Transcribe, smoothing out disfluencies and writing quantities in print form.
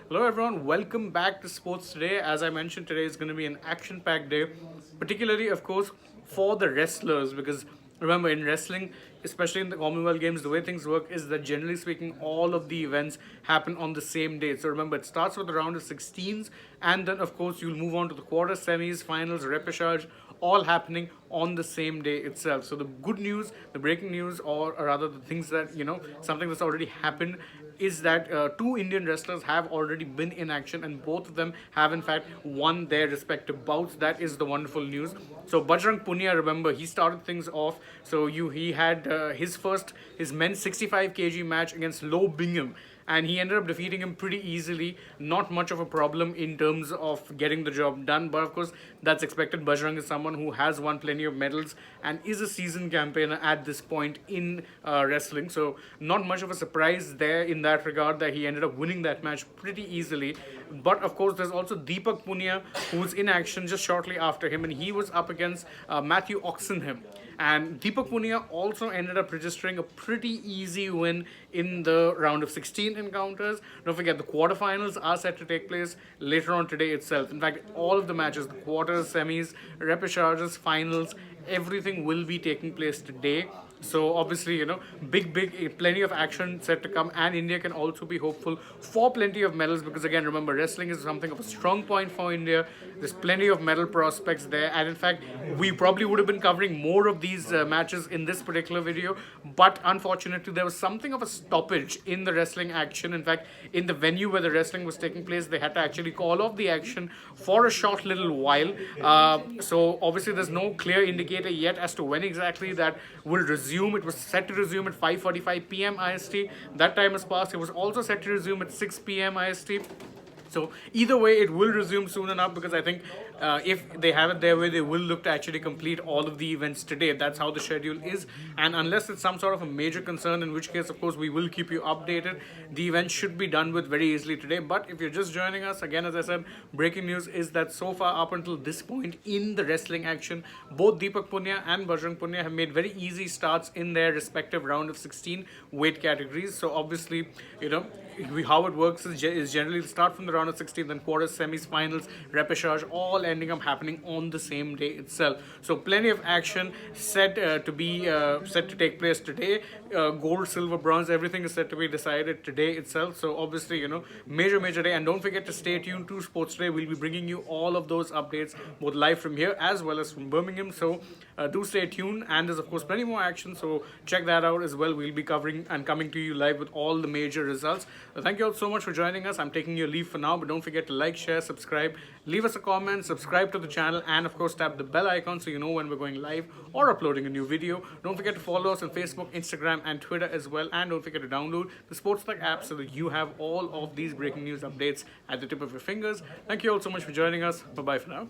Hello everyone, welcome back to Sports Today. As I mentioned, today is going to be an action-packed day, particularly, of course, for the wrestlers. Because remember, in wrestling, especially in the Commonwealth Games, the way things work is that generally speaking, all of the events happen on the same day. So remember, it starts with the round of 16s, and then of course you'll move on to the quarter, semis, finals, repechage, all happening on the same day itself. So the good news, the breaking news, or rather the things that something that's already happened is that two Indian wrestlers have already been in action, and both of them have in fact won their respective bouts. That is the wonderful news. So Bajrang Punia, remember, he started things off. So he had his men's 65 kg match against Low Bingham, and he ended up defeating him pretty easily. Not much of a problem in terms of getting the job done, but of course that's expected. Bajrang is someone who has won plenty of medals and is a seasoned campaigner at this point in wrestling, so not much of a surprise there in that regard that he ended up winning that match pretty easily. But of course there's also Deepak Punia, who's in action just shortly after him, and he was up against Matthew Oxenham. And Deepak Punia also ended up registering a pretty easy win in the round of 16 encounters. Don't forget, the quarterfinals are set to take place later on today itself. In fact, all of the matches, the quarters, semis, repechages, finals, everything will be taking place today. So obviously, plenty of action set to come, and India can also be hopeful for plenty of medals because, again, remember, wrestling is something of a strong point for India. There's plenty of medal prospects there, and in fact, we probably would have been covering more of these matches in this particular video, but unfortunately, there was something of a stoppage in the wrestling action. In fact, in the venue where the wrestling was taking place, they had to actually call off the action for a short little while. So obviously, there's no clear indicator yet as to when exactly that will resume. It was set to resume at 5:45 p.m. IST. That time has passed. It was also set to resume at 6 p.m. IST. So either way, it will resume soon enough because I think if they have it their way, they will look to actually complete all of the events today. That's how the schedule is. And unless it's some sort of a major concern, in which case, of course, we will keep you updated. The event should be done with very easily today. But if you're just joining us, again, as I said, breaking news is that so far up until this point in the wrestling action, both Deepak Punia and Bajrang Punia have made very easy starts in their respective round of 16 weight categories. So obviously, how it works is generally start from the round of 16, then quarters, semis, finals, repechage, all ending up happening on the same day itself. So plenty of action set to take place today. Gold, silver, bronze, everything is set to be decided today itself. So obviously, major day. And don't forget to stay tuned to Sports Day. We'll be bringing you all of those updates both live from here as well as from Birmingham. So do stay tuned. And there's of course plenty more action. So check that out as well. We'll be covering and coming to you live with all the major results. Thank you all so much for joining us. I'm taking your leave for now, but don't forget to like, share, subscribe, leave us a comment, subscribe to the channel, and of course tap the bell icon so you know when we're going live or uploading a new video. Don't forget to follow us on Facebook, Instagram, and Twitter as well. And don't forget to download the SportsTech app so that you have all of these breaking news updates at the tip of your fingers. Thank you all so much for joining us. Bye-bye for now.